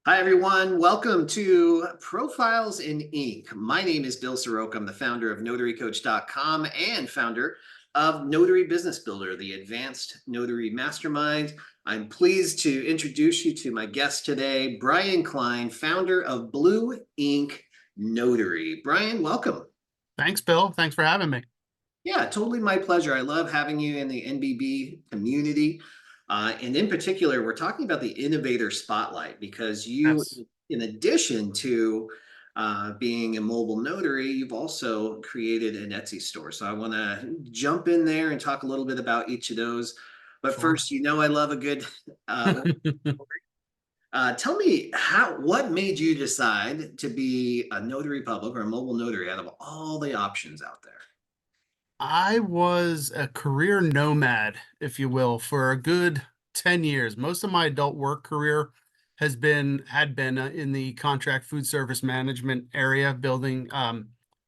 Hi, everyone. Welcome to Profiles in Ink. My name is Bill Soroka. I'm the founder of NotaryCoach.com and founder of Notary Business Builder, the advanced notary mastermind. I'm pleased to introduce you to my guest today, Brian Klein, founder of Blue Ink Notary. Brian, welcome. Thanks, Bill. Thanks for having me. Yeah, totally my pleasure. I love having you in the NBB community. And in particular, we're talking about the innovator spotlight because you, Yes, in addition to being a mobile notary, you've also created an Etsy store. So I want to jump in there and talk a little bit about each of those. But sure. first, I love a good. Tell me what made you decide to be a notary public or a mobile notary out of all the options out there? I was a career nomad, if you will, for a good 10 years. Most of my adult work career had been in the contract food service management area,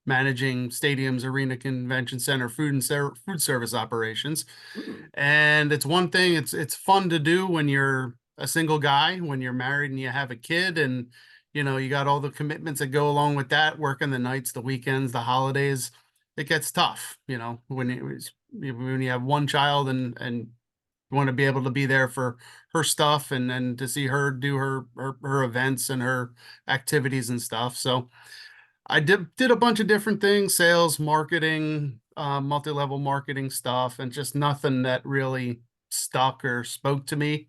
managing stadiums, arena, convention center, food service operations. Hmm. And it's one thing, it's fun to do when you're a single guy, when you're married and you have a kid, and you got all the commitments that go along with that, working the nights, the weekends, the holidays. It gets tough, when you have one child and you want to be able to be there for her stuff, and then to see her do her events and her activities and stuff. So I did a bunch of different things, sales, marketing, multi-level marketing stuff, and just nothing that really stuck or spoke to me.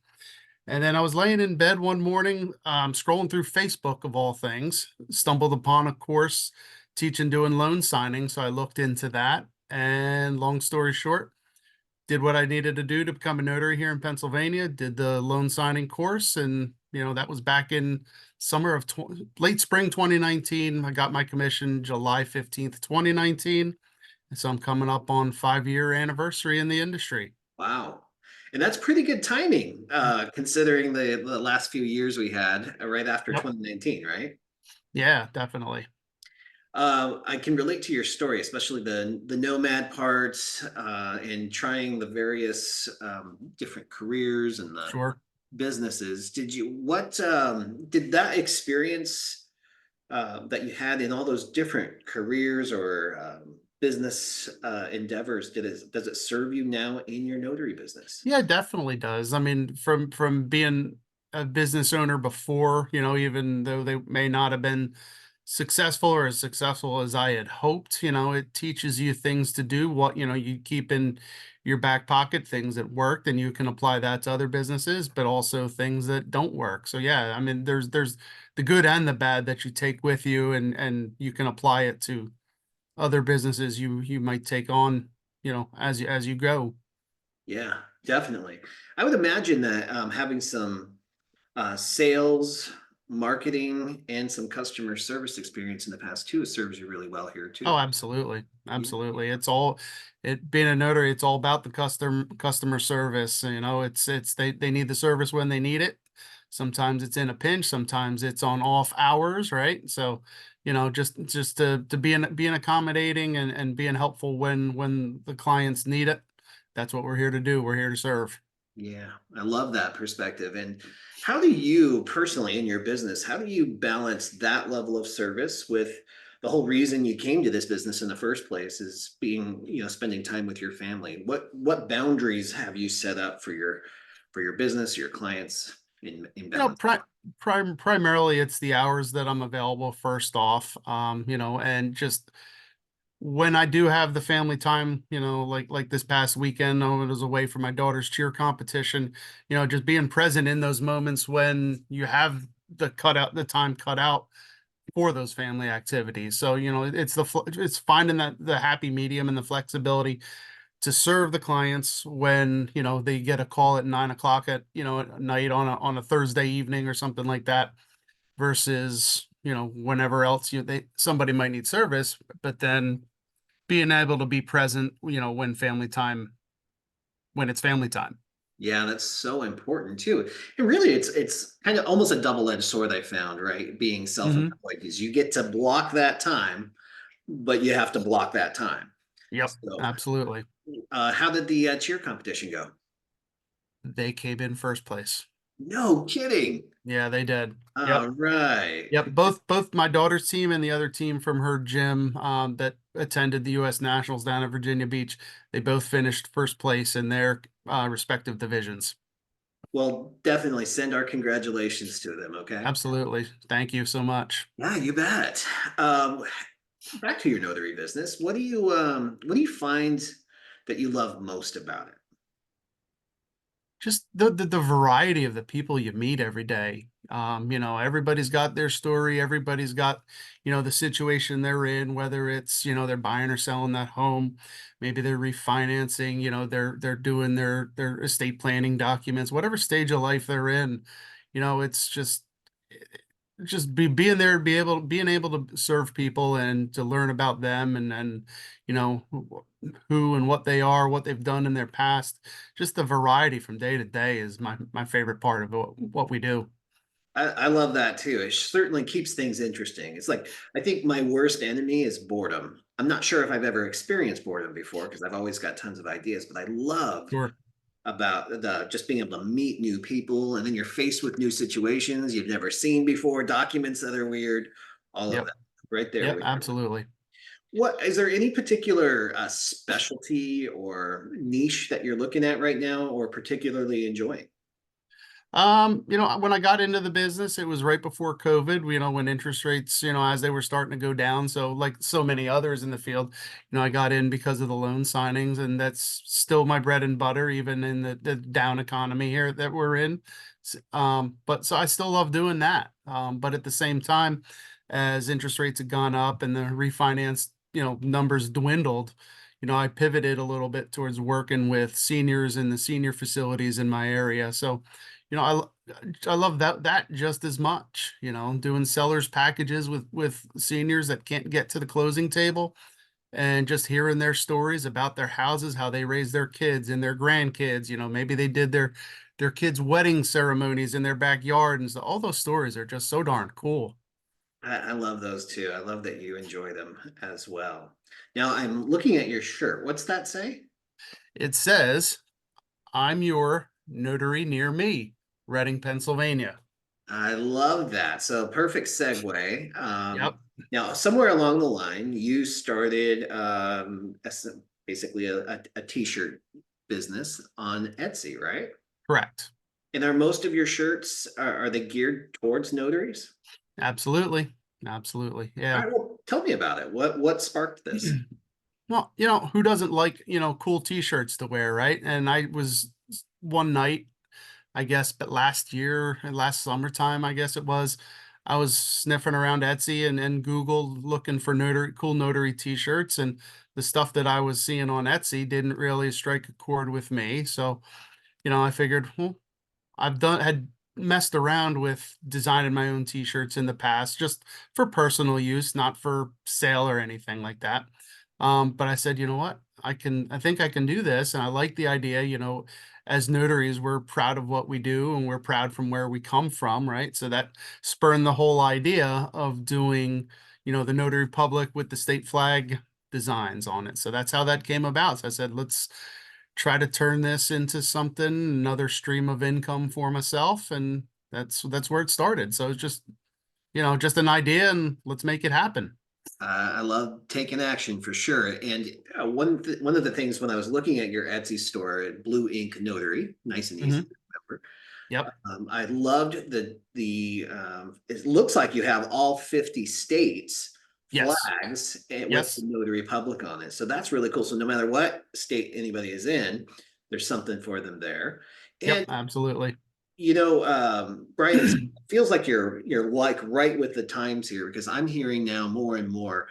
And then I was laying in bed one morning, scrolling through Facebook of all things, stumbled upon a course teaching doing loan signing. So I looked into that. And long story short, did what I needed to do to become a notary here in Pennsylvania, did the loan signing course. And, that was back in late spring 2019. I got my commission July 15th, 2019. So I'm coming up on 5-year anniversary in the industry. Wow. And that's pretty good timing, considering the last few years we had right after Yep. 2019, right? Yeah, definitely. I can relate to your story, especially the nomad parts and trying the various different careers and the Sure. businesses. Did that experience that you had in all those different careers or business endeavors, does it serve you now in your notary business? Yeah, it definitely does. I mean, from being a business owner before, even though they may not have been successful or as successful as I had hoped, it teaches you things to do, what, you keep in your back pocket, things that worked, and you can apply that to other businesses, but also things that don't work. So yeah, I mean, there's the good and the bad that you take with you, and you can apply it to other businesses you might take on, as you go. Yeah, definitely. I would imagine that having some sales, marketing, and some customer service experience in the past too serves you really well here Oh, too. absolutely. Yeah. Absolutely. It being a notary, it's all about the customer service. They need the service when they need it. Sometimes it's in a pinch, sometimes it's on off hours, right? So, just to being accommodating and being helpful when the clients need it. That's what we're here to do. We're here to serve. Yeah, I love that perspective. And how do you personally in your business, how do you balance that level of service with the whole reason you came to this business in the first place is being, spending time with your family? What boundaries have you set up for your business, your clients in You know, balance? primarily it's the hours that I'm available first off. And just when I do have the family time, like this past weekend, I was away for my daughter's cheer competition, just being present in those moments when you have the time cut out for those family activities. So, it's finding that the happy medium and the flexibility to serve the clients when, they get a call at 9 o'clock at night on a Thursday evening or something like that versus, whenever else somebody might need service, but then being able to be present, when it's family time. Yeah, that's so important too. And really it's kind of almost a double-edged sword I found, right? Being Hmm. self-employed is you get to block that time, but you have to block that time. Yep, So, absolutely. how did the cheer competition go? They came in first place. No kidding. Yeah, they did. All Yep. right. Yep, both my daughter's team and the other team from her gym that attended the U.S. Nationals down at Virginia Beach, they both finished first place in their respective divisions. Well, definitely send our congratulations to them, okay? Absolutely. Thank you so much. Yeah, you bet. Um, Back to your notary business. What do you find that you love most about it? Just the variety of the people you meet every day. Everybody's got their story, everybody's got, the situation they're in, whether it's, they're buying or selling that home, maybe they're refinancing, they're doing their estate planning documents, whatever stage of life they're in. It's just being able to serve people and to learn about them and you know who and what they are, what they've done in their past. Just the variety from day to day is my favorite part of what we do. I love that too. It certainly keeps things interesting. It's like I think my worst enemy is boredom. I'm not sure if I've ever experienced boredom before because I've always got tons of ideas, but I love Sure. about the just being able to meet new people and then you're faced with new situations you've never seen before, documents that are weird, all of Yep. that right there Yep. with you. Absolutely. What is there any particular specialty or niche that you're looking at right now or particularly enjoying? When I got into the business, it was right before COVID, when interest rates, as they were starting to go down. So like so many others in the field, I got in because of the loan signings, and that's still my bread and butter, even in the down economy here that we're in. But so I still love doing that. But at the same time, as interest rates have gone up and the refinance, numbers dwindled, I pivoted a little bit towards working with seniors in the senior facilities in my area. So, you know, I love that just as much, doing sellers packages with seniors that can't get to the closing table and just hearing their stories about their houses, how they raise their kids and their grandkids, maybe they did their kids' wedding ceremonies in their backyard, and so all those stories are just so darn cool. I love those too. I love that you enjoy them as well. Now I'm looking at your shirt. What's that say? It says, "I'm your notary near me, Reading, Pennsylvania." I love that. So perfect segue. Yep, Now, somewhere along the line, you started basically a t-shirt business on Etsy, right? correct. And are most of your shirts are they geared towards notaries? Absolutely. Absolutely. All Yeah. right, well, tell me about it. What sparked this? Well, who doesn't like, cool t-shirts to wear, right? And I was one night, I guess, but last year, last summertime, I guess it was, I was sniffing around Etsy and Google looking for cool notary t-shirts, and the stuff that I was seeing on Etsy didn't really strike a chord with me. So, I figured, well, had messed around with designing my own t-shirts in the past, just for personal use, not for sale or anything like that. But I said, you know what? I think I can do this. And I like the idea, as notaries, we're proud of what we do and we're proud from where we come from, right? So that spurned the whole idea of doing, the notary public with the state flag designs on it. So that's how that came about. So I said, let's try to turn this into something, another stream of income for myself. And that's where it started. So it's just, just an idea, and let's make it happen. I love taking action for sure. And one of the things when I was looking at your Etsy store, Blue Ink Notary, nice and easy Hmm. to remember. Yep. I loved the. It looks like you have all 50 states Yes. flags with the Yes. Notary Public on it. So that's really cool. So no matter what state anybody is in, there's something for them there. Yep. And Absolutely. Brian, it feels like you're like right with the times here because I'm hearing now more and more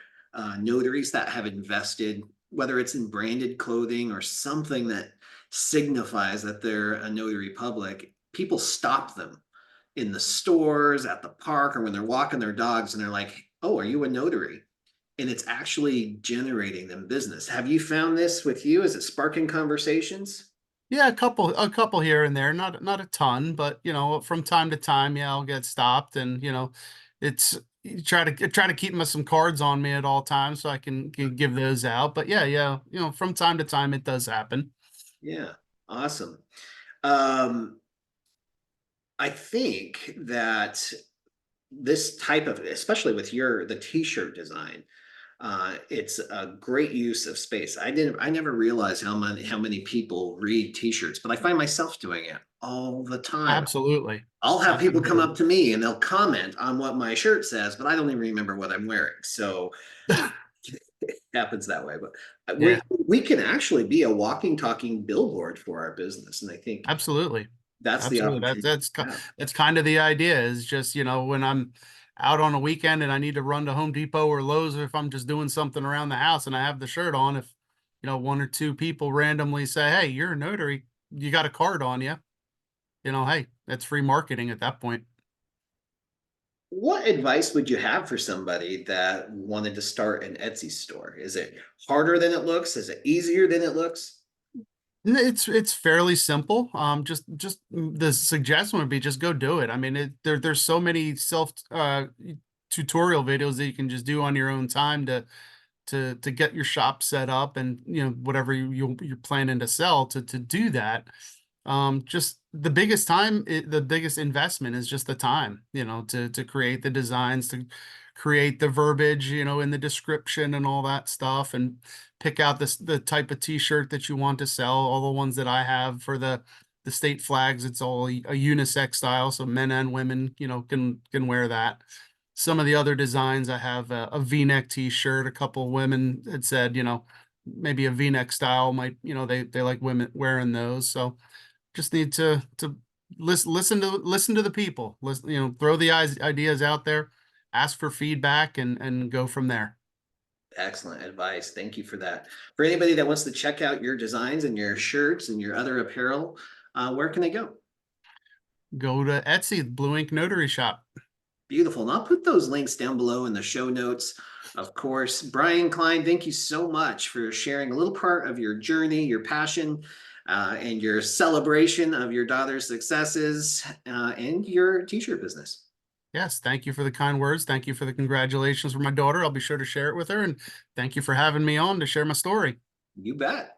notaries that have invested, whether it's in branded clothing or something that signifies that they're a notary public. People stop them in the stores, at the park, or when they're walking their dogs, and they're like, "Oh, are you a notary?" And it's actually generating them business. Have you found this with you? Is it sparking conversations? Yeah, a couple here and there, not a ton, but from time to time, yeah, I'll get stopped, and it's you try to keep some cards on me at all times so I can give those out. But yeah, yeah, from time to time it does happen. Yeah, awesome. Um, I think that this type of, especially with the t-shirt design, it's a great use of space. I never realized how many people read t-shirts, but I find myself doing it all the time. Absolutely. I'll have people come Absolutely. up to me and they'll comment on what my shirt says, but I don't even remember what I'm wearing. So it happens that way. But Yeah, we can actually be a walking, talking billboard for our business. And I think absolutely. that's the Absolutely. opportunity we have. That's kind of the idea is just, when I'm out on a weekend and I need to run to Home Depot or Lowe's, or if I'm just doing something around the house and I have the shirt on, if, one or two people randomly say, "Hey, you're a notary, you got a card on you," hey, that's free marketing at that point. What advice would you have for somebody that wanted to start an Etsy store? Is it harder than it looks? Is it easier than it looks? It's fairly simple. The suggestion would be just go do it. I mean, there's so many self tutorial videos that you can just do on your own time to get your shop set up and whatever you're planning to sell to do that. Just the biggest investment is just the time, to create the designs, to create the verbiage, in the description and all that stuff, and pick out the type of t-shirt that you want to sell. All the ones that I have for the state flags, it's all a unisex style, so men and women, can wear that. Some of the other designs, I have a V-neck t-shirt. A couple of women had said, maybe a V-neck style might, they like women wearing those. So just need to listen to the people. Listen, throw the ideas out there, ask for feedback, and go from there. Excellent advice. Thank you for that. For anybody that wants to check out your designs and your shirts and your other apparel, where can they go? Go to Etsy, Blue Ink Notary Shop. Beautiful. And I'll put those links down below in the show notes. Of course, Brian Klein, thank you so much for sharing a little part of your journey, your passion, and your celebration of your daughter's successes and your t-shirt business. Yes, thank you for the kind words. Thank you for the congratulations for my daughter. I'll be sure to share it with her. And thank you for having me on to share my story. You bet.